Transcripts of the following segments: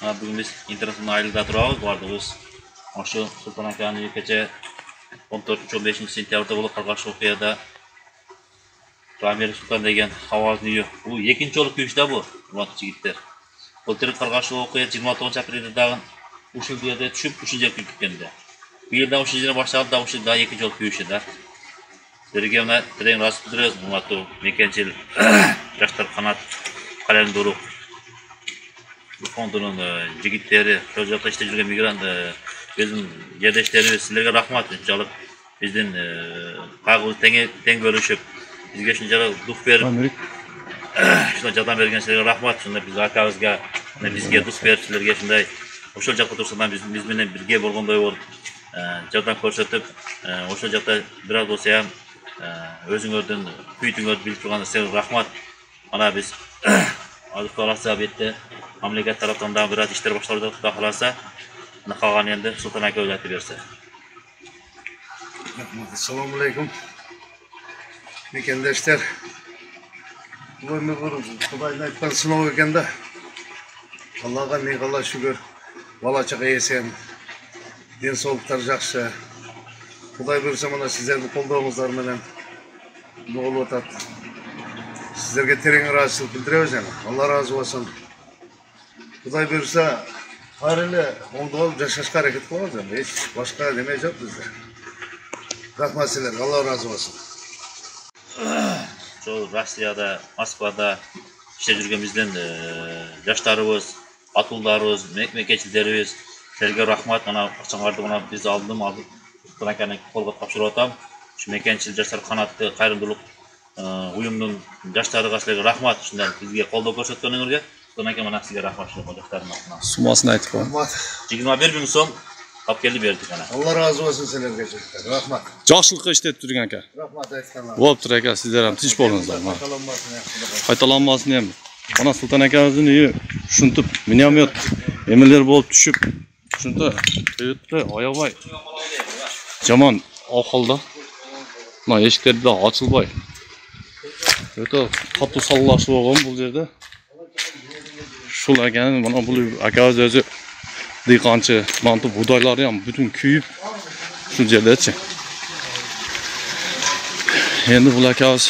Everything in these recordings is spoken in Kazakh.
Bugün biz internasyonal ailede turabız bardığız. Aşı Sultan Aka'nın gece 14-15 sentyabrda bulup Kargaş Okuya'da Ramir Sultan degen havazını yiyor. Bu ikinci olup kүйüşte bu. Muratçı gittiler. Bu tür Kargaş Okuya 29 aprelde dağın uşul diyede düşüp uşul jep gitkendi. Bir yılda uşul jine başladı da uşul daha ikinci olup kүйüşte de. Derge ona tereң rasip bildiririz. Muratı mekençil Yaşlar Kanat Kalen Doruk. Bu fondunun jigitleri, çocukta işte жүрген migrant bizim yerdeşlerimiz sizlerge rahmat. İnşallah bizden kagız teң bölüşüp bizge şuncalar duh berip şuna жардам берген sizlerge rahmat. Şunda biz akabızga bizge duh berip sizlerge şunday ошол жакта турсадан биз менен бирге болгондой болуп жардам көрсөтүп ошол жакта бир аз болсо ham өзүңөрдүн күйүтүңөрдү билип турганда sizlerге rahmat. Ana biz azık kalasa bitti. Memleket tarafından biraz işler başladı da kalasa ne kalan yerde Sultan Aka öğreti verse. Assalamu alaikum. Mekendeşler. Bu ömür vurur. Kudayın ayttan sınav ekende. Allah'a ne kadar şükür. Bala çaqa yesem. Den soğuklar жақсы. Kuday buyursa mana sizlerдің қолдауыңыздар менен ne olup atat. Sizlerge tereң razычылык билдиребиz yani. Allah razı olsun. Kuday buyursa har эле оңдоп алып жашашка аракет кылабыз эми. Эч башка неме жок бизде. Рахмат силерге. Allah razı olsun. Şu Rossiyada, Moskvada işte жүрген bizden yaşlarыбыз, atıllarыбыз, mekençilerimiz sizlerge rahmat. Mana акчаңарды мына biz aldım. Sultan Aka'nın kolga tapşırıp atam. Şu mekençil Yaşlar Kanatты кайрымдуулук uyumdun yaşlarıga sizlerge rahmat. Şundan bizge kolda көрсөткөнүңөргө Sultan Aka mana sizge rahmat. Şu ocakların altına. Sumasını aytıp koyun. Rahmat. 21 bin so'm kap geldi berdik ana. Allah razı olsun sizlerge çocuklar. Rahmat. Жақсылыққа іштеп жүрген әке. Rahmat aytkanlar. Болып тұр әке, сіздер ham тыныш болыңыздар. Қайталанбасын ем. Ана Сұлтан әкеміздің үйі шынтып, миномет емелер болып түсіп, шынты өтті аябай жаман ауқалда. Мына ешіктері де açылбай. Өте қатты саллашы болған бұл жерде. Шул әкенің мына бұл әкеміз өзі диқаншы, манты будайлары ham бүтін күйіп шул жерде. Endi бұл әкеміз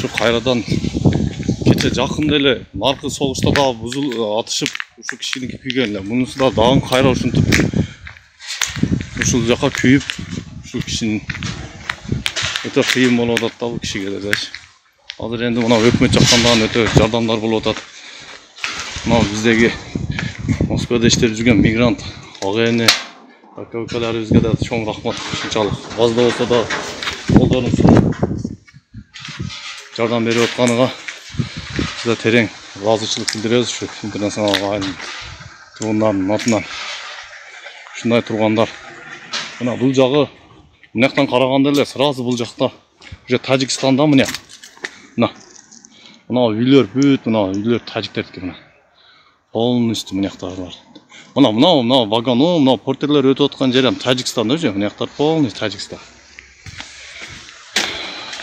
şu қайрадан кеше жақында эле наркы соғышта да бузул атышып ушу кишиники күйгөн эле. Мунусу да дагы кайра ушинтип ушул жака күйүп ушул кишинин өтө кыйын болуп атат да бул кишиге дечи. Азыр энди мына өкмөт жактан дагы өтө жардамдар болуп атат. Мына биздеги Москвада иштеп жүргөн мигрант агайыны aka-ukalarыбызга да чоң рахмат. Ушунчалык аз да болсо да колдорун жардам берип атканыга сизге терең ыраазычылык билдиребиз. Ушу интернационал айылдын тургундарынын атынан. Ушундай тургандар. Мына бул жагы мынаяктан караганда эле сразу бул жакта уже Тажикстанда мына. Мына үйлөр бүт, мына үйлөр тажиктердики мына. Полностью мынаяктагылар. Мына вагон, мына портерлер өтүп аткан жер ham Тажикстанда уже. Мынаяктар полностью Тажикстан.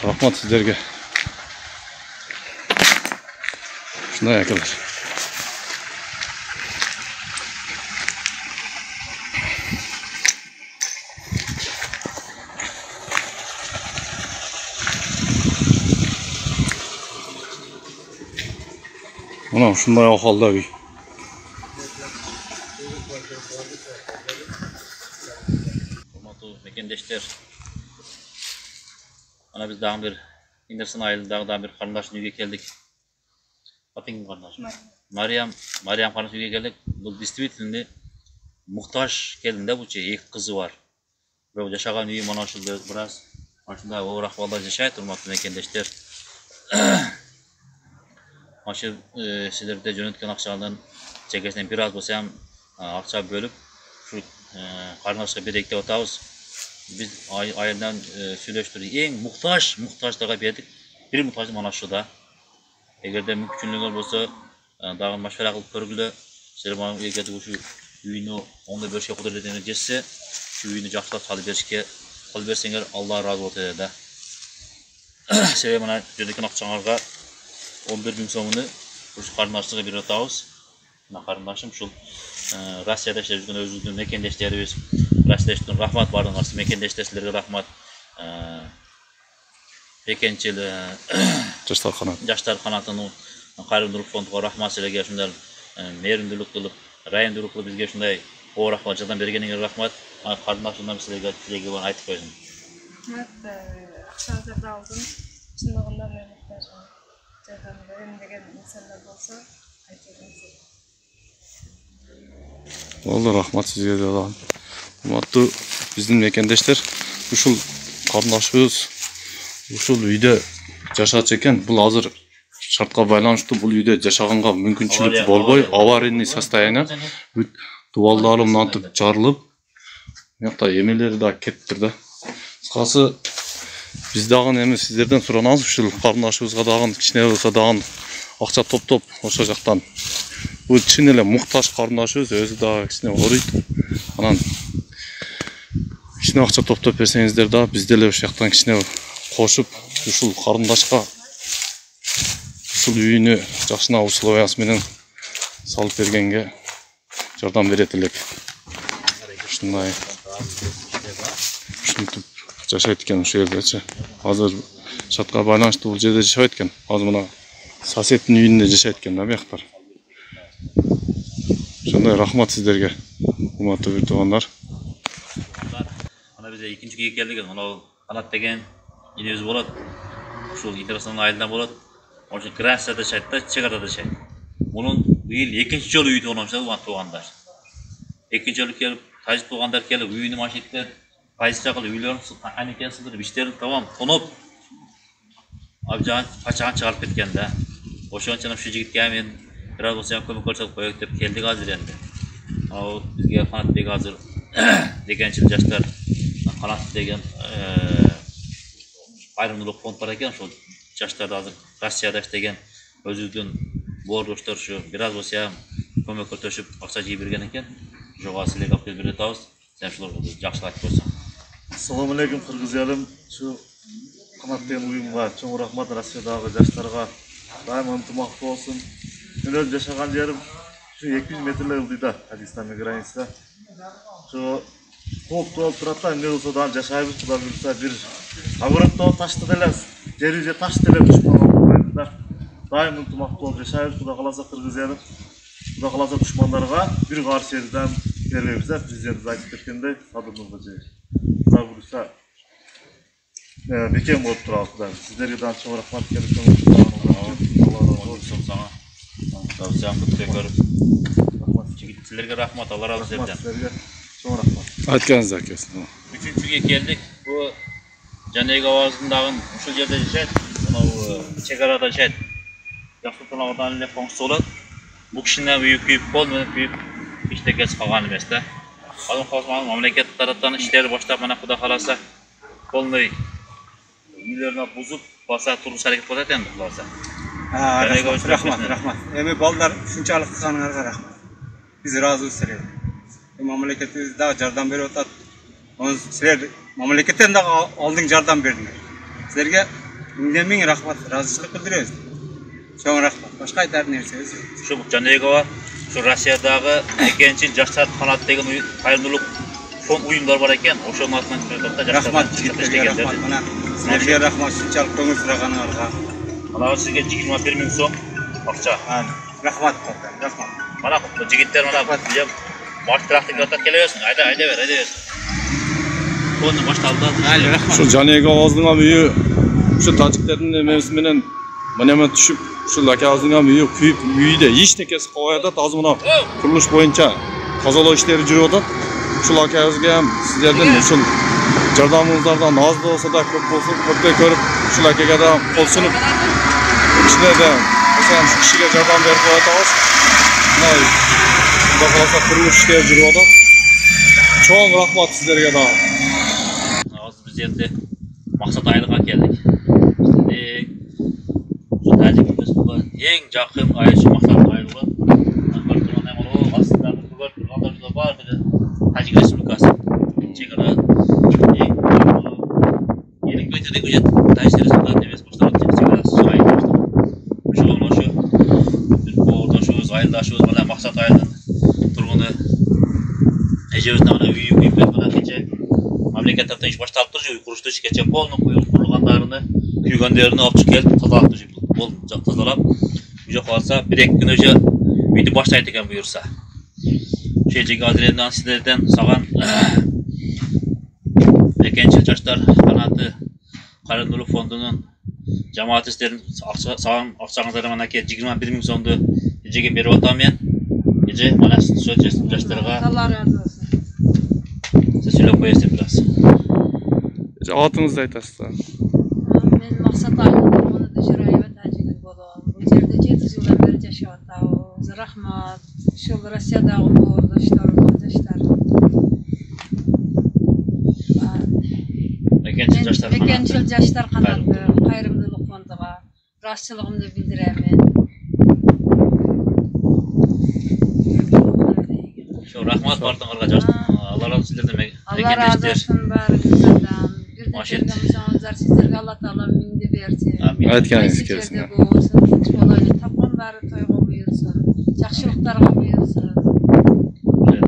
Rahmat sizlerge. Şunday akalar. Mana şunday ahvalda uy. Hurmatlı mekendeşler. Ana biz dağın bir internasyonal aileden bir kardeşin üye geldik. Atın kardeş. Maryam kardeşin üye geldik. Bu действительно muhtaç geldiğinde bu iki kızı var. Ve yaşagan üye mana şurada biraz aslında o ahvalda yaşayıp hurmatlı mekendeşler. Aşı sizlerde yönetken akçalardan çekesinden biraz bolsa ham akça bölüp şu kardeşe birlikte otağız. Biz ayından söyleştirdik. En muhtaçlara berdik. Bir muhtaç mana şuda. Eğer de mümkünlüğü olsa dağın maşvara kılıp körgülü. Sizler bana eğer de şu üyünü onda bir şey kudretini jetse, şu üyünü жақсылап салып берсеңер Allah razı olsun dedi. Себебі мына жердегі ақчаңарға 11 bin so'mini o'sha qarindoshlarga berib o'tamiz. Qarındaşım şul Rossiyada işlep жүрген өзүбүздүн мекендештерибиз. Rossiyadan rahmat bardыңар, мекендештеrsizlerге rahmat. Экинчил Жаштар канатынын кайрымдуулук фондуна рахмат силерге ушундай мээримдүүлүктүү, райымдуулуктуу бизге ушундай оор акыл жардам бергениңерге рахмат. Карындашымдан силерге тилеги бар айтып койсун. Акча жардам алдым. Чындыгында мен муктажмын. Жардам берем деген инсандар болсо айтып берсин. Oldu, rahmat sizге de Allah'ım. Umutlu bizim mekendештер, ушул карындашыбыз ушул үйдө жашачу экен. Бул азыр шартка байланыштуу бул үйдө жашаганга мүмкүнчүлүк болбой, аварийный состояние бүт дубалдары мынантип жарылып, мынакта эмелери да кетиптир да. Кыскасы биз дагы эми сиздерден суранабыз, ушул карындашыбызга дагы кичине болсо дагы акча топтоп ошол жактан. Бул чын эле муктаж карындашыбыз, өзү дагы кичине ооруйт. Анан кичине акча топтоп берсеңиздер да биз деле ошол жактан кичине кошуп, ушул карындашка ушул үйүнү жакшына условиясы менен салып бергенге жардам берет элек. Ушундай ушинтип жашайт экен ушул жердечи. Азыр шартка байланыштуу бул жерде жашабайт экен. Азыр мына соседтин үйүндө жашайт экен да бияктар. Ошондой рахмат сиздерге, урматтуу бир туугандар. Ана бизде экинчи күйгө келдик. Мына Канат деген инебиз болот. Ушул интернационал айылдан болот. Ошо Грансияда жашайт да, чек-арада жашайт. Мунун быйыл экинчи жолу үй тууганымыз туугандар. Экинчи жолу келип, тажик туугандар келип, үйүнү машиниттер, позиция кылып, үйлөрүн анекен сылдырып, иштерин тамам тоноп, абжан качаган чыгарып кеткен да. Ошон үчүн ушу жигитке мен бир аз болсо көмөк көрсөтүп коелук деп келдик азыр энди. Ал бизге Канатбек азыр дегенчил жаштар Канат деген кайрымдуулук фонд бар экен, ошол жаштарды азыр Россияда иштеген өзүбүздүн боордоштор ушу бир аз болсо көмөк көрсөтүп акча жыйып берген экен. Жога силерге алып келип берет атабыз. Сен ушуларга жакшылап айтып койсоң. Assalamu alaikum Kırgız elim. Şu Kanat деген uyumga çoğun rahmat Rossiyadagı жаштарга daim ынтымактуу болсун. Мен өзүм жашаган жерим şu 200 метрлер ылдыйда, Казакстанга границада. Şu кооптуу болуп турат да, эмне болсо дагы жашайбыз, Кудай буйруса бир огороддо ташты деле, жер жүзүнө таш деле душман болбойт да. Daim ынтымактуу болуп жашайбыз, Кудай кааласа Кыргыз элим. Кудай кааласа душмандарга бир каршы жардам беребиз да, президент айтып кеткендей, садырмызга жейбиз. Кудай буйруса бекем болуп турабыз Кудай. Сиздерге дагы чоң рахмат келип Сага. Саусагын бүктөй көрүп. Жигиттерге рахмат, Алла разы болсун. Сиздерге чоң рахмат. Aytganыңыз акесин. Üçüncüge geldik. Bu Caneyga Ovazı'ndağın uşul yerde yaşayt. Bunu çekarada yaşayt. Yakıtın ağdan ile fonksiyonu olan. Bu kişinin büyük bol, büyük işte geç kalgan emas da. Alın kalsın memleket taraftan işleri başlap mana Xudo kalasa bolmay uylarına buzup basa turmuş hareket bolat endi kalasa. Rahmat. Emi ballar şunçalık kılganlarga rahmat. Biz razıyız sizlerge. Memleketimiz daha jardam berip atat. Onu sizler memleketten de aldın jardam berdiңер. Sizlerge ming rahmat, razıyçılık bildiremiz. Çoğun rahmat. Başka aytar nerseniz. Şu Caneyga şu Rossiyadagı ekençil Жаштар Канат деген кайрымдуулук фонд уюмдар бар экен. Ошонун атынан rahmat жигиттерге rahmat. Мына sizlerge rahmat şunçalık көңүл сураганыңарга. Ana sizge 21 ming so'm акча. Rahmat. Mana bu jigitler mana bize Mart traktörle atıp geliyorsun. Haydi ver. Konu baştaldı. Şu Caneyga Ovazı'nın үйү şu taciklerдің emesi менен мына түшүп, ушул акабыздын үйү күйүп, үйдө эчтекеси калбай атат. Азыр мына курулуш боюнча тазалоо иштери жүрүп атат. Ушул акабызга ham сиздердин ушул жардамыңыздардан аз да болсо да көп болсун, көптөй көрүп, ушул акага да кол сунуп, кичине да ошол кишиге жардам берип атабыз. Мына Кудай кааласа курулуш иштери жүрүп атат. Чоң рахмат сиздерге да. Азыр биз эми максат айылга келдик. Şu tacikimiz bu en yakın ayışı maksat ayılga. Ankara'nın hem o aslında bu vatandaşlar var bir de Tacik Respublikası. Çekara yerin götürdüğü ücret Tacik Respublikası demesi başlamak için çekara su ayılmıştı. Şu olma şu bu orada şu ayılda şu bana maksat ayılga ежебиздин ана үйүп менен кече мамлекет тараптан иш башталып турчу, үй курушты кече полный курулгандарыны, күйгөндөрүнү алып чыгып келип тазалап турчу. Бул тазалап, бу жака барса 1-2 күн өчө үйдү баштайт экен буюрса. Ошо азыр сиздерден саган Экенчил жаштар канаты кайрымдуулук фондунун жамаат иштерин саган акчаңыздар менен 21 000 сомду эжеге берип атам мен. Эже мына ошо жаштарга Allah razı olsun. Siz söylep koyasın biraz. Atыңызды айтасыз да. Men Maqsat Aydın'ın Dışarayeva tacili bolam. Bu yerde 7 yıldan beri yaşayatağız. Rahmat. Şu Rusya'dagi dostlar. Ekенчил жаштар канаты кайрымдуулук фондуга ыраазычылыгымды билдирем. Şu rahmat bardığınızga жаштар. Allah razı sizlerden. Allah razı olsun barınızdan. Bir de sizlerden sizlerge Allah Taala mindi bersin. Aytganingiz kelsin. Tapqan bari toyga buyursun. Жақшылықтарға buyursun.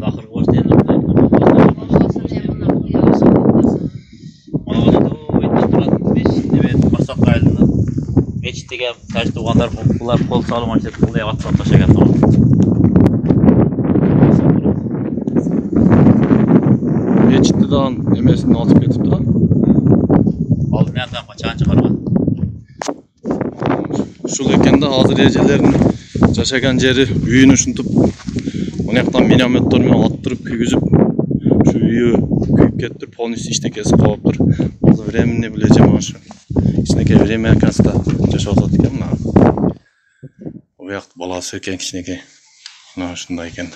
Ahırgı boş değil. Meçitteге тәж туғандар бұлар қол салу мәншет қылдай атсап ташаға тұр. Мечитті даған емесін алып кетіп тұра? Алдын яндан қачан шығарған. Шул екенде азыр ежелердің жашаган жері үйін ұшынтып, онаяқтан минометтермен аттырып күйгізіп, şu үйі күйіп кеттір, полностью іштекесі қауып тұр. Ол времени білeceğim ашы. Кичинекей время акасында жашап атат экен мына. Уякты баласы экен кичинекей. Мына ушундай экен.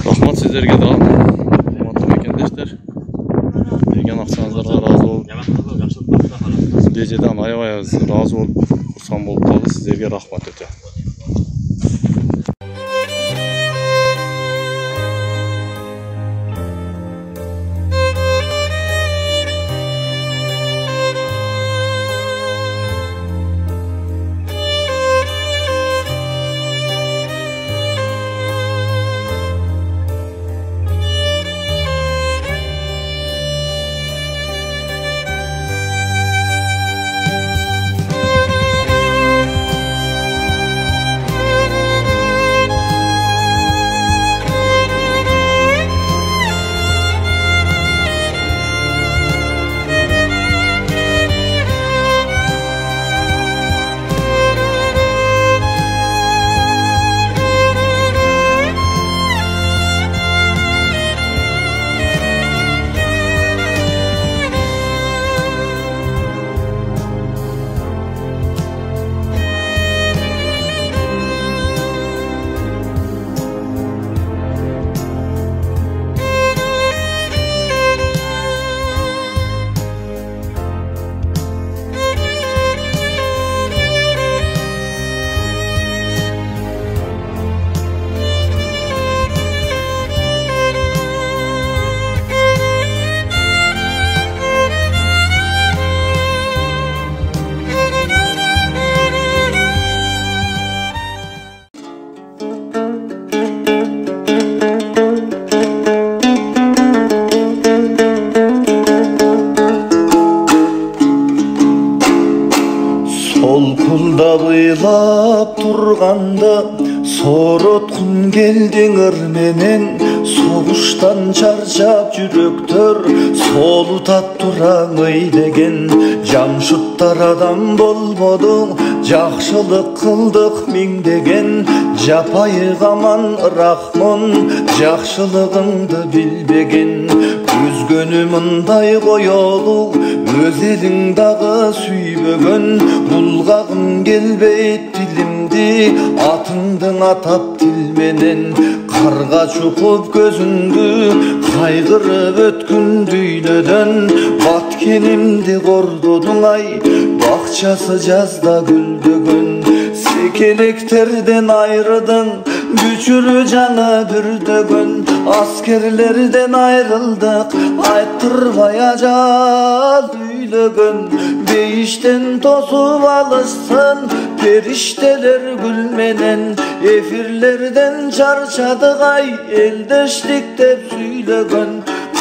Рахмат сиздерге да. Урматтуу мекендештер. Берген акчаңыздарга ыраазы болуп, эжеден аябай ыраазы болуп, курсан болуп калды. Сиздерге рахмат өтө. Ыйлап турганда сороткун келдиң ыр менен, согуштан чарчап жүрөктөр солутат тураңый деген. Жамшыттар адам болбоду, жакшылык кылдык миңдеген. Жапайыгаман рахмон, жакшылыгыңды билбеген. Өзгөнү мындай коелу, өз элиң дагы сүйбөгөн. Булгагым келбейт тилимди, атыңдың атап тил менен. Карга чукуп көзүңдү, кайгырып өткүн дүйнөдөн. Баткенимди кордодуң ай, бакчасы жазда гүлдөгөн. Секелектерден айрыдың, күчүрү жаны бүрдөгөн. Аскерлерден айрылдык, айттырбай ажал süylegen beyişten tosup alışsın perişteler gülmenen efirlerden çarçadık ay eldeşlik dep süylegen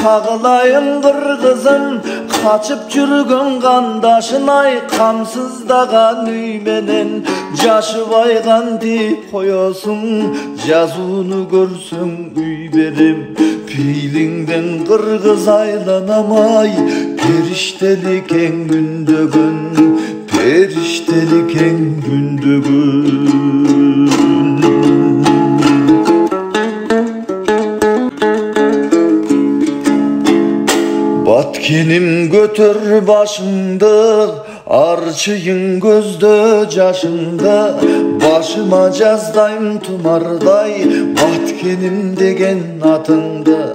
Kağılayım kırgızım kaçıp жүрген kandaşın ay kamsızdagan üymenen Jaşı baygan deyip koyosun жазууну көрсөң үй берем Peylingden kırgız aylanamay periştelik en gündөгөн periştelik en gündөгөн Batkenim götür başımda arçıyın gözde yaşımda Başıma jazdayım tumarday Batkenim degen atında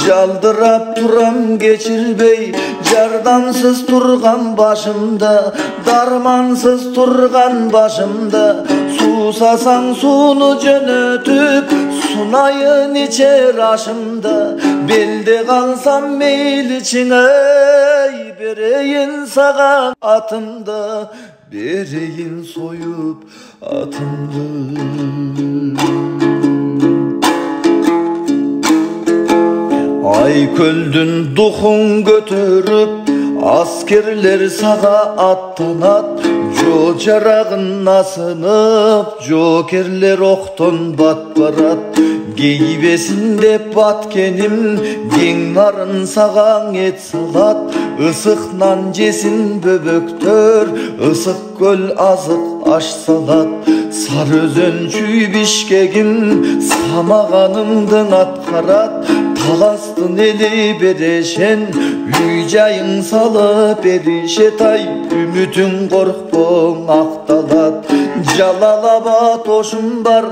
Jaldırap turam geçirbey Jardansız turgan başımda Darmansız turgan başımda Susasan sunu jönötüp Sunayın içer aşımda Belde kalsam meyil içine Bereyin sağa atımda Bereyin soyup atımda Ay köldün duhun götürüp Askerler sağa attanat Jo jaragın asınıp Jokerler okton batbarat Geybesin dep batkenim Geң nарын sağan et salat Isık nan jesin böböktör Isık göl azık aş salat Sarözön çüy bişkegim Samağanımdın atkarat Talastın eli bereşen Üy jayın salıp erişetay Ümütün korkpon aktalat Jalalabad oşum var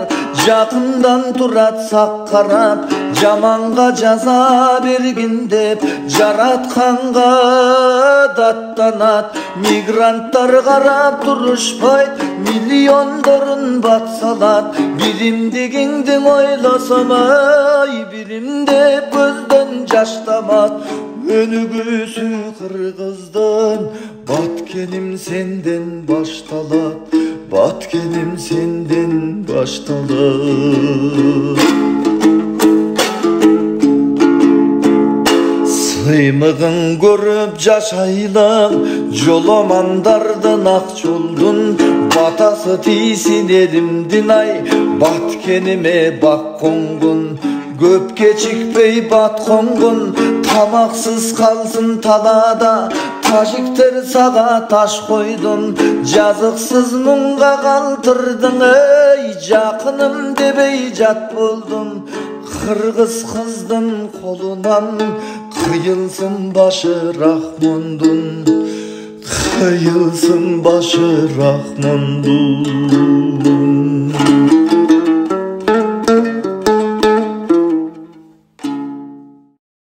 Jakından turat sakkarat Jamanga jaza bergin dep Jaratkanga dattanat Migrantlar qarap turuşpayt Milyondorun batsalat Bilim degengdin oylasam ay Bilim dep gözden jaştamat Önügüsü kırgızdan Batkenim senden baştalat Batkenim senden baştalat Sıymığın görüp jaşaylan Jolomandardan ak joldun Batası tiysin elimdin ay Batkenime bak kongun Göpke çıkpey bat kongun Tamaksız kalsın talada Taşikter sağa taş koydun Жазıksız munga kaltırdın ey Jakınım debey jat buldun Kırgız kızdın kolunan Kıyılsın başı Rahmondun Kıyılsın başı Rahmondun